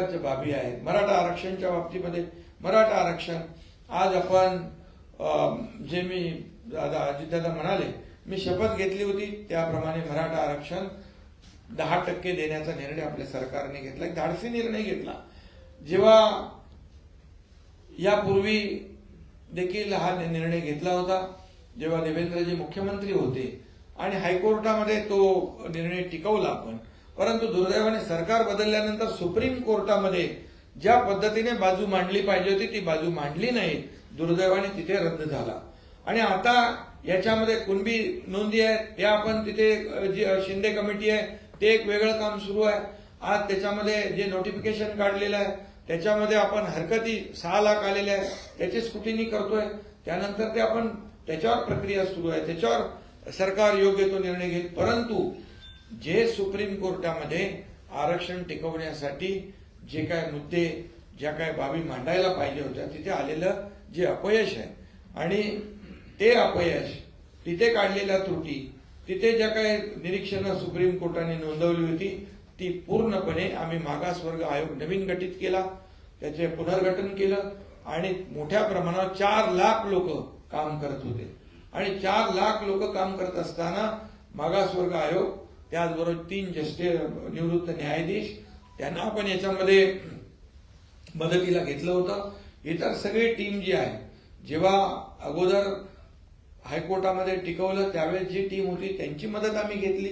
बऱ्याच बाबी आहेत. मराठा आरक्षणच्या बाबतीमध्ये मराठा आरक्षण आज आपण जे मी अजितदादा म्हणाले, मी शपथ घेतली होती त्याप्रमाणे मराठा आरक्षण 10% देण्याचा निर्णय आपल्या सरकारने घेतला. एक धाडसी निर्णय घेतला. जेव्हा यापूर्वी देखील हा निर्णय घेतला होता, जेव्हा देवेंद्रजी मुख्यमंत्री होते आणि हायकोर्टामध्ये तो निर्णय टिकवला आपण, परंतु दुर्दैवाने सरकार बदलल्यानंतर सुप्रीम कोर्टामध्ये ज्या पद्धतीने बाजू मांडली पाहिजे होती ती बाजू मांडली नाही. दुर्दैवाने तिथे रद्द झाला. आणि आता याच्यामध्ये कुणबी नोंदी आहेत त्या आपण तिथे जी शिंदे कमिटी आहे ते एक वेगळं काम सुरू आहे. आज त्याच्यामध्ये जे नोटिफिकेशन काढलेलं आहे त्याच्यामध्ये आपण हरकती 6 लाख आलेले आहे त्याची स्क्रुटिनी करतोय. त्यानंतर ते आपण त्याच्यावर प्रक्रिया सुरू आहे, त्याच्यावर सरकार योग्य तो निर्णय घेईल. परंतु जे सुप्रीम कोर्टामध्ये आरक्षण टिकवण्यासाठी जे काय मुद्दे ज्या काय बाबी मांडायला पाहिजे होत्या तिथे आलेलं जे अपयश आहे आणि ते अपयश, तिथे काढलेल्या त्रुटी, तिथे ज्या काही निरीक्षणं सुप्रीम कोर्टाने नोंदवली होती ती पूर्णपणे आम्ही मागासवर्ग आयोग नवीन गठीत केला, त्याचे पुनर्गठन केलं आणि मोठ्या प्रमाणावर 4 लाख लोक काम करत होते. आणि 4 लाख लोक काम करत असताना मागासवर्ग आयोग, त्याचबरोबर 3 निवृत्त न्यायाधीश, त्यांना आपण याच्यामध्ये मदतीला घेतलं होतं. इतर सगळी टीम जी आहे, जेव्हा अगोदर हायकोर्टामध्ये टिकवलं त्यावेळेस जी टीम होती त्यांची मदत आम्ही घेतली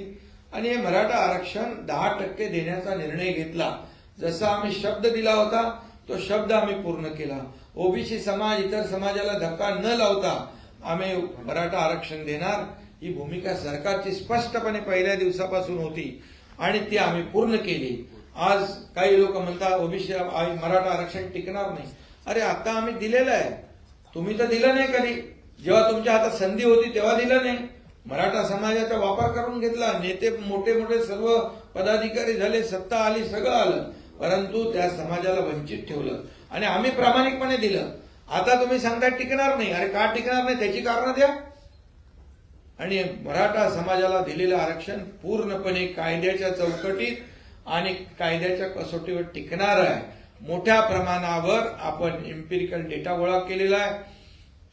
आणि हे मराठा आरक्षण 10% देण्याचा निर्णय घेतला. जसा आम्ही शब्द दिला होता तो शब्द आम्ही पूर्ण केला. ओबीसी समाज, इतर समाजाला धक्का न लावता आम्ही मराठा आरक्षण देणार ही भूमिका सरकारची स्पष्टपणे पहिल्या दिवसापासून होती आणि ती आम्ही पूर्ण केली. आज काही लोक म्हणतात ओबीसी मराठा आरक्षण टिकणार नाही. अरे आता आम्ही दिलेलं आहे, तुम्ही तर दिलं नाही कधी. जेव्हा तुमच्या हातात संधी होती तेव्हा दिलं नाही. मराठा समाजाचा वापर करून घेतला, नेते मोठे मोठे सर्व पदाधिकारी झाले, सत्ता आली, सगळं आलं, परंतु त्या समाजाला वंचित ठेवलं आणि आम्ही प्रामाणिकपणे दिलं. आता तुम्ही सांगताय टिकणार नाही. अरे का टिकणार नाही त्याची कारणं द्या. आणि मराठा समाजाला दिलेलं आरक्षण पूर्णपणे कायद्याच्या चौकटीत आणि कायद्याच्या कसोटीवर टिकणार आहे. मोठ्या प्रमाणावर आपण एम्पिरिकल डेटा गोळा केलेला आहे.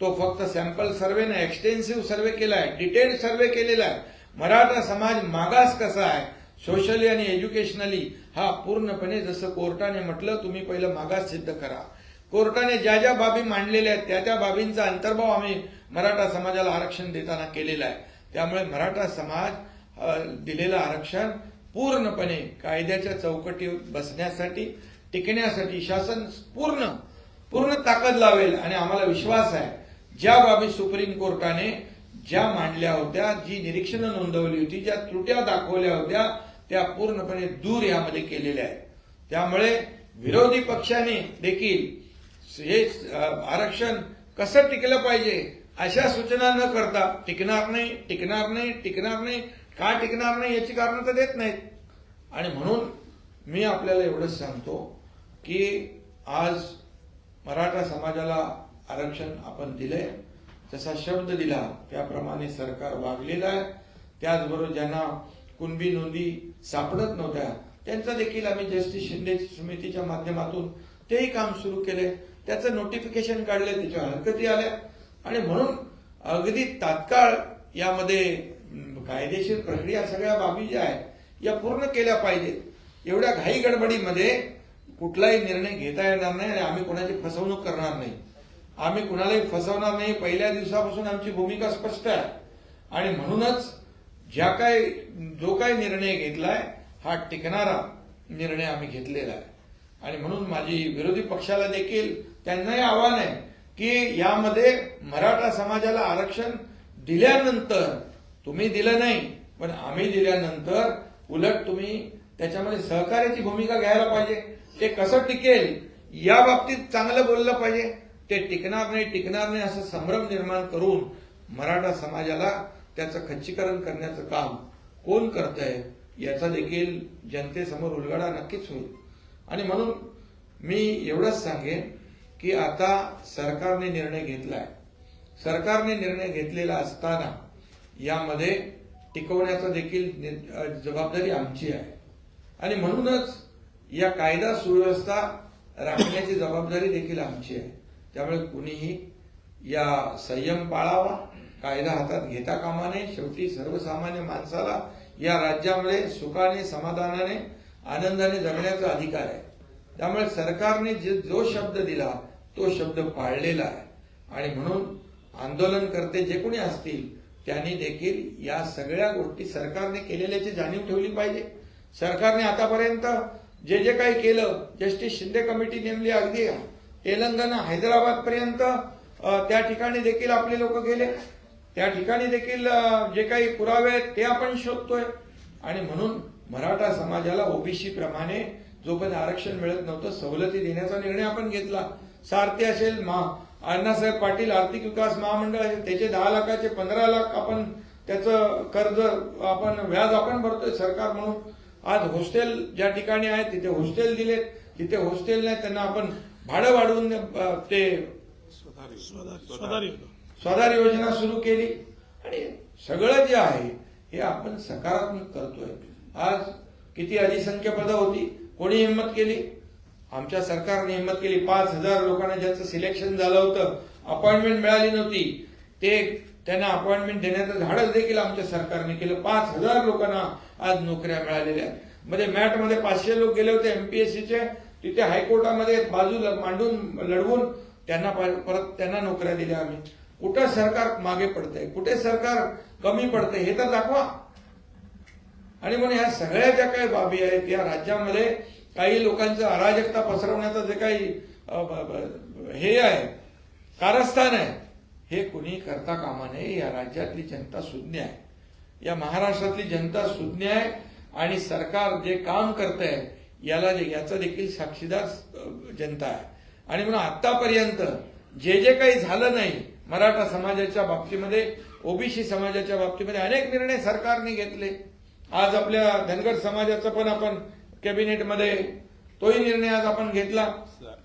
तो फक्त सॅम्पल सर्व्हे नाही, एक्सटेन्सिव्ह सर्व्हे केला आहे, डिटेल्ड सर्व्हे केलेला आहे. मराठा समाज मागास कसा आहे सोशली आणि एज्युकेशनली हा पूर्णपणे, जसं कोर्टाने म्हटलं तुम्ही पहिलं मागास सिद्ध करा. कोर्टाने ज्या ज्या बाबी मांडलेल्या आहेत त्या त्या बाबींचा अंतर्भाव आम्ही मराठा समाजाला आरक्षण देताना केलेला आहे. त्यामुळे मराठा समाज दिलेलं आरक्षण पूर्णपणे कायद्याच्या चौकटीवर बसण्यासाठी, टिकण्यासाठी शासन पूर्ण ताकद लावेल. आणि आम्हाला विश्वास आहे ज्या बाबी सुप्रीम कोर्टाने ज्या मांडल्या होत्या, जी निरीक्षणं नोंदवली होती, ज्या त्रुट्या दाखवल्या होत्या त्या पूर्णपणे दूर यामध्ये केलेल्या आहेत. त्यामुळे विरोधी पक्षाने देखील हे आरक्षण कसं टिकलं पाहिजे अशा सूचना न करता टिकणार नाही, टिकणार नाही, टिकणार नाही, का टिकणार नाही याची कारणं तर देत नाहीत. आणि म्हणून मी आपल्याला एवढंच सांगतो की आज मराठा समाजाला आरक्षण आपण दिलंय, जसा शब्द दिला त्याप्रमाणे सरकार वागलेलं आहे. त्याचबरोबर ज्यांना कुणबी नोंदी सापडत नव्हत्या त्यांचं देखील आम्ही जस्टिस शिंदे समितीच्या माध्यमातून तेही काम सुरू केले, त्याचं नोटिफिकेशन काढले, त्याच्या हरकती आल्या. आणि म्हणून अगदी तात्काळ यामध्ये कायदेशीर प्रक्रिया सगळ्या बाबी ज्या आहेत या पूर्ण केल्या पाहिजेत. एवढ्या घाई गडबडीमध्ये कुठलाही निर्णय घेता येणार नाही आणि आम्ही कोणाची फसवणूक करणार नाही. आम्ही कुणालाही फसवणार नाही. पहिल्या दिवसापासून आमची भूमिका स्पष्ट आहे आणि म्हणूनच जो काही निर्णय घेतलाय हा टिकणारा निर्णय आम्ही घेतलेला आहे. आणि म्हणून माझी विरोधी पक्षाला देखील त्यांनाही आव्हान आहे की यामध्ये मराठा समाजाला आरक्षण दिल्यानंतर, तुम्ही दिलं नाही पण आम्ही दिल्यानंतर उलट तुम्ही त्याच्यामध्ये सहकार्याची भूमिका घ्यायला पाहिजे. ते कसं टिकेल या बाबतीत चांगलं बोललं पाहिजे. ते टिकणार नाही असं संभ्रम निर्माण करून मराठा समाजाला त्याचं खच्चीकरण करण्याचं काम कोण करतंय याचा देखील जनतेसमोर उलगडा नक्कीच होईल. आणि म्हणून मी एवढंच सांगेन की आता सरकारने निर्णय घेतलाय, सरकारने निर्णय घेतलेला असताना यामध्ये टिकवण्याचा देखील जबाबदारी आमची आहे. आणि म्हणूनच या कायदा सुव्यवस्था राखण्याची जबाबदारी देखील आमची आहे. त्यामुळे कुणीही या संयम पाळावा, कायदा हातात घेता कामा नये. शेवटी सर्वसामान्य माणसाला या राज्यामध्ये सुखाने, समाधानाने, आनंदाने जगण्याचा अधिकार आहे. त्यामुळे सरकारने जो शब्द दिला तो शब्द पाळलेला आहे. आणि म्हणून आंदोलनकर्ते जे कोणी असतील त्यांनी देखील या सगळ्या गोष्टी सरकारने केलेल्याची जाणीव ठेवली पाहिजे. सरकारने आतापर्यंत जे जे काही केलं, जस्टिस शिंदे कमिटी नेमली, अगदी तेलंगणा, हैदराबाद पर्यंत त्या ठिकाणी देखील आपले लोक गेले. त्या ठिकाणी देखील जे काही पुरावे आहेत ते आपण शोधतोय. आणि म्हणून मराठा समाजाला ओबीसी प्रमाणे जोपर्यंत आरक्षण मिळत नव्हतं सवलती देण्याचा निर्णय आपण घेतला. सारथी असेल, अण्णासाहेब पाटील आर्थिक विकास महामंडळ असेल, त्याचे 10 लाखाचे 15 लाख आपण त्याचं कर्ज आपण व्याज आपण भरतोय सरकार म्हणून. आज हॉस्टेल ज्या ठिकाणी आहेत तिथे हॉस्टेल दिलेत, जिथे हॉस्टेल नाही त्यांना आपण भाडं वाढवून ते स्वधार योजना सुरू केली. आणि सगळं जे आहे हे आपण सकारात्मक करतोय. आज किती अधिसंख्य पदं होती, कोणी हिंमत केली? आमच्या सरकारने हिंमत केली. 5,000 लोकांना ज्यांचं सिलेक्शन झालं होतं, अपॉइंटमेंट मिळाली नव्हती, ते त्यांना अपॉइंटमेंट देण्याचं धाडस देखील आमच्या सरकारने केलं. 5,000 लोकांना आज नोकऱ्या मिळालेल्या आहेत. मध्ये मॅटमध्ये 500 लोक गेले होते एमपीएससीचे, तिथे हायकोर्टामध्ये बाजू मांडून लढवून त्यांना परत त्यांना नोकऱ्या दिल्या आम्ही. कुठं सरकार मागे पडतंय, कुठे सरकार कमी पडतंय हे तर दाखवा. आणि म्हणून ह्या सगळ्या ज्या काही बाबी आहेत, या राज्यामध्ये काही लोकांचं अराजकता पसरवण्याचं जे काही हे आहे, कारस्थान आहे, हे कुणी करता कामा नये. या राज्यातली जनता सुज्ञ आहे, या महाराष्ट्रातली जनता सुज्ञ आहे. आणि सरकार जे काम करत आहे याचा देखील साक्षीदार जनता आहे. आणि म्हणून आतापर्यंत जे जे काही झालं नाही मराठा समाजाच्या बाबतीमध्ये, ओबीसी समाजाच्या बाबतीमध्ये अनेक निर्णय सरकारने घेतले. आज आपल्या धनगर समाजाचा पण आपण कॅबिनेटमध्ये तोही निर्णय आज आपण घेतला.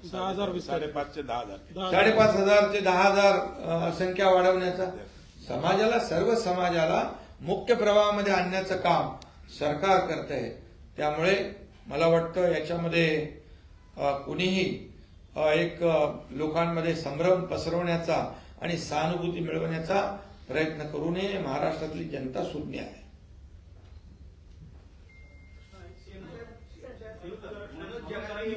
5,500 ते 10,000 5,500 ते 10,000 संख्या वाढवण्याचा. समाजाला, सर्व समाजाला मुख्य प्रवाहामध्ये आणण्याचं काम सरकार करत आहे. त्यामुळे मला वाटतं याच्यामध्ये कुणीही एक लोकांमध्ये संभ्रम पसरवण्याचा आणि सहानुभूती मिळवण्याचा प्रयत्न करू नये. महाराष्ट्रातली जनता सुज्ञ आहे.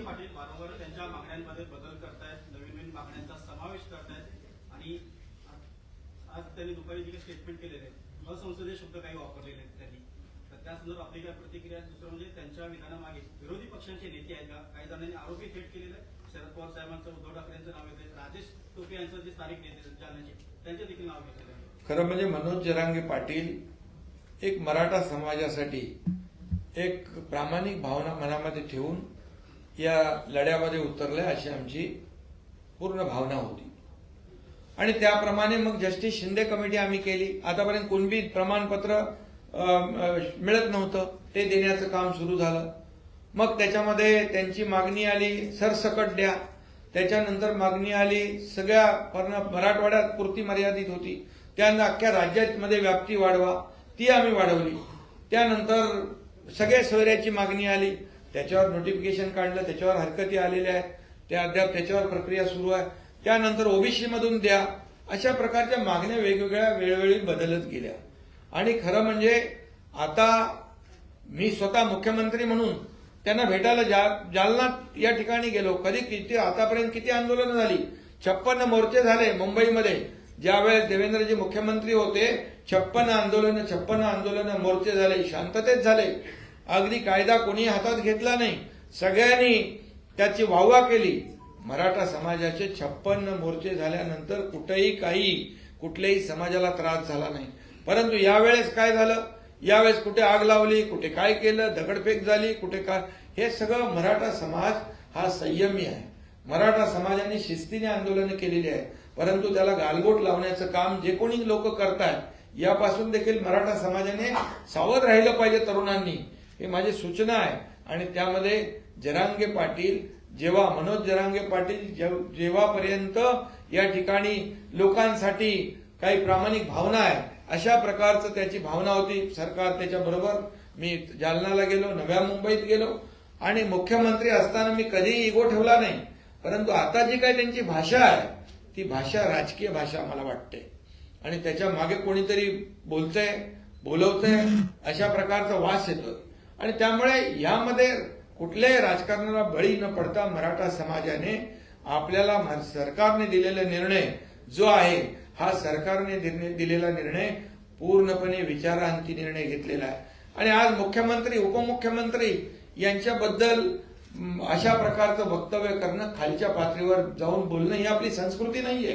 पाटील वारंवार त्यांच्या मागण्यांमध्ये बदल करतायत, नवीन मागण्यांचा समावेश करतायत. आणि आज त्यांनी दुपारी जे स्टेटमेंट केलेले असंसदीय शब्द काही वापरलेले आहेत त्यांनी, तर त्या संदर्भात आपली काय प्रतिक्रिया? दुसरं म्हणजे त्यांच्या विधानामागे विरोधी पक्षांचे नेते आहेत का? काही जणांनी आरोपी थेट केलेले आहेत. शरद पवार साहेबांचं, उद्धव ठाकरेंचं नाव येते, राजेश टोपे यांचं जे स्थानिक नेते जालन्याचे, त्यांचे देखील नाव घेतलेलं आहे. खरं म्हणजे मनोज जरांगे पाटील एक मराठा समाजासाठी एक प्रामाणिक भावना मनामध्ये ठेवून या लढ्यामध्ये उतरले अशी आमची पूर्ण भावना होती. आणि त्याप्रमाणे मग जस्टिस शिंदे कमिटी आम्ही केली. आतापर्यंत कुणबी प्रमाणपत्र मिळत नव्हतं, ते देण्याचं काम सुरू झालं. मग त्याच्यामध्ये त्यांची मागणी आली सरसकट द्या. त्याच्यानंतर मागणी आली सगळ्या मराठवाड्यात पुरती मर्यादित होती, त्यानंतर अख्ख्या राज्यामध्ये व्याप्ती वाढवा, ती आम्ही वाढवली. त्यानंतर सगळ्या सोयऱ्याची मागणी आली, त्याच्यावर नोटिफिकेशन काढलं, त्याच्यावर हरकती आलेल्या आहेत, त्या अद्याप त्याच्यावर प्रक्रिया सुरू आहे. त्यानंतर ओबीसी मधून द्या. अशा प्रकारच्या मागण्या वेगवेगळ्या वेळोवेळी बदलत गेल्या. आणि खरं म्हणजे आता मी स्वतः मुख्यमंत्री म्हणून त्यांना भेटायला जालना या ठिकाणी गेलो. किती आतापर्यंत किती आंदोलनं झाली, 56 मोर्चे झाले मुंबईमध्ये. ज्यावेळेस देवेंद्रजी मुख्यमंत्री होते 56 आंदोलनं मोर्चे झाले, शांततेत झाले. अगदी कायदा कोणी हातात घेतला नाही, सगळ्यांनी त्याची वाहवा केली. मराठा समाजाचे 56 मोर्चे झाल्यानंतर कुठल्याही समाजाला त्रास झाला नाही. परंतु यावेळेस काय झालं, यावेळेस कुठे आग लावली, कुठे काय केलं, दगडफेक झाली, कुठे काय, हे सगळं मराठा समाज हा संयमी आहे. मराठा समाजाने शिस्तीने आंदोलनं केलेली आहे. परंतु त्याला गालबोट लावण्याचं काम जे कोणी लोक करतायत यापासून देखील मराठा समाजाने सावध राहिलं पाहिजे तरुणांनी, हे माझी सूचना आहे. आणि त्यामध्ये जरांगे पाटील मनोज जरांगे पाटील जेव्हापर्यंत या ठिकाणी लोकांसाठी काही प्रामाणिक भावना आहे अशा प्रकारचं त्याची भावना होती. सरकार त्याच्याबरोबर, मी जालनाला गेलो, नव्या मुंबईत गेलो आणि मुख्यमंत्री असताना मी कधीही इगो ठेवला नाही, परंतु आता जी काही त्यांची भाषा आहे ती भाषा राजकीय भाषा मला वाटते आणि त्याच्या मागे कोणीतरी बोलतंय बोलवतंय अशा प्रकारचा वास येतोय आणि त्यामुळे यामध्ये कुठल्याही राजकारणाला बळी न पडता मराठा समाजाने आपल्याला सरकारने दिलेला निर्णय जो आहे हा सरकारने दिलेला निर्णय पूर्णपणे विचारांती निर्णय घेतलेला आहे आणि आज मुख्यमंत्री उपमुख्यमंत्री यांच्याबद्दल अशा प्रकारचं वक्तव्य करणं खालच्या पातळीवर जाऊन बोलणं ही आपली संस्कृती नाहीये,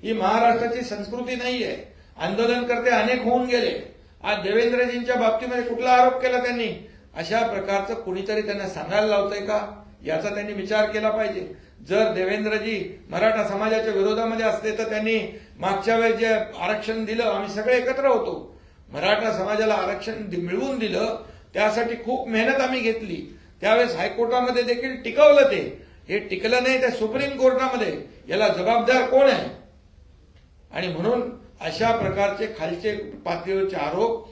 ही महाराष्ट्राची संस्कृती नाहीये. आंदोलनकर्ते अनेक होऊन गेले. आज देवेंद्रजींच्या बाबतीमध्ये कुठला आरोप केला त्यांनी? अशा प्रकारचं कुणीतरी त्यांना सांगायला लावतंय का याचा त्यांनी विचार केला पाहिजे. जर देवेंद्रजी मराठा समाजाच्या विरोधामध्ये असते तर त्यांनी मागच्या वेळेस जे आरक्षण दिलं आम्ही सगळे एकत्र होतो, मराठा समाजाला आरक्षण मिळवून दिलं, त्यासाठी खूप मेहनत आम्ही घेतली. त्यावेळेस हायकोर्टामध्ये देखील टिकवलं ते, हे टिकलं नाही त्या सुप्रीम कोर्टामध्ये. याला जबाबदार कोण आहे? आणि म्हणून अशा प्रकारचे खालचे पातळीवरचे आरोप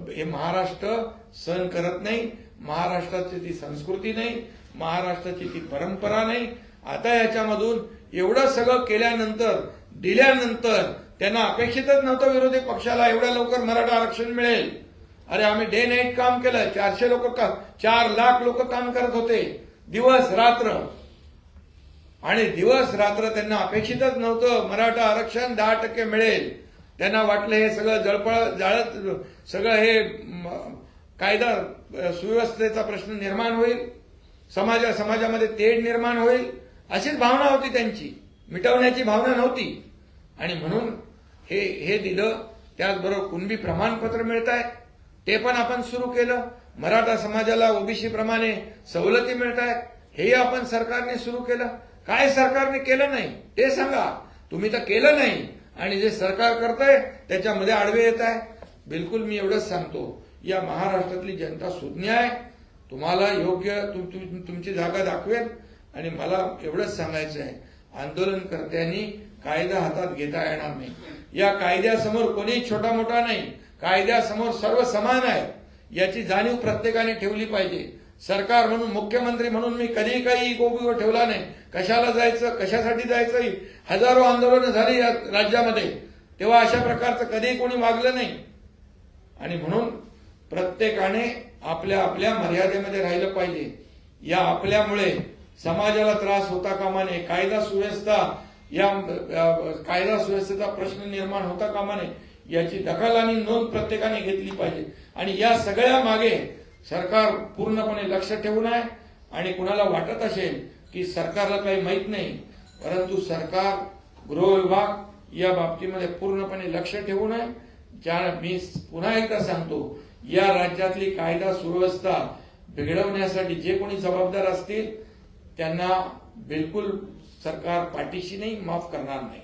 हे महाराष्ट्र सहन करत नाही. महाराष्ट्राची ती संस्कृती नाही, महाराष्ट्राची ती परंपरा नाही. आता याच्यामधून एवढं सगळं केल्यानंतर दिल्यानंतर त्यांना अपेक्षितच नव्हतं विरोधी पक्षाला एवढ्या लवकर मराठा आरक्षण मिळेल. अरे आम्ही डे नाईट काम केलं, 400 लोक 4 लाख लोक काम करत होते दिवस रात्र आणि दिवस रात्र त्यांना अपेक्षितच नव्हतं मराठा आरक्षण 10% मिळेल. त्यांना वाटलं हे सगळं जाळत सगळं हे कायदा सुव्यवस्थेचा प्रश्न निर्माण होईल, समाजामध्ये तेढ निर्माण होईल अशीच भावना होती त्यांची, मिटवण्याची भावना नव्हती. आणि म्हणून हे दिलं. त्याचबरोबर कुणबी प्रमाणपत्र मिळत आहे ते पण आपण सुरू केलं. मराठा समाजाला ओबीसी प्रमाणे सवलती मिळत आहेत हेही आपण सरकारने सुरू केलं. काय सरकारने केलं नाही ते सांगा. तुम्ही तर केलं नाही आणि जे सरकार करतंय त्याच्यामध्ये आडवे येत आहे. बिलकुल मी एवढंच सांगतो, या महाराष्ट्रातली जनता सुज्ञ आहे. तुम्हाला योग्य तुमची जागा दाखवेल आणि मला एवढंच सांगायचं आहे, आंदोलनकर्त्यांनी कायदा हातात घेता येणार नाही. या कायद्यासमोर कोणीही छोटा मोठा नाही, कायद्यासमोर सर्व समान आहे याची जाणीव प्रत्येकाने ठेवली पाहिजे. सरकार म्हणून मुख्यमंत्री म्हणून मी कधीही काही इगो ठेवला नाही. कशाला जायचं, कशासाठी जायचं, हजारो आंदोलनं झाली या राज्यामध्ये, तेव्हा अशा प्रकारचं कधीही कोणी वागलं नाही. आणि म्हणून प्रत्येकाने आपल्या आपल्या मर्यादेमध्ये राहिलं पाहिजे. या आपल्यामुळे समाजाला त्रास होता कामा नये, कायदा सुव्यवस्थेचा प्रश्न निर्माण होता कामा नये याची दखल आणि नोंद प्रत्येकाने घेतली पाहिजे. आणि या सगळ्या मागे सरकार पूर्णपणे लक्ष ठेवून आहे. आणि कुणाला वाटत असेल की सरकारला काही माहित नाही, परंतु सरकार गृह विभाग या बाबतीमध्ये पूर्णपणे लक्ष ठेवून आहे. मी पुन्हा एकदा सांगतो, या राज्यातली कायदा सुव्यवस्था बिघडवण्यासाठी जे कोणी जबाबदार असतील त्यांना बिलकुल सरकार पाठीशी नाही, माफ करणार नाही.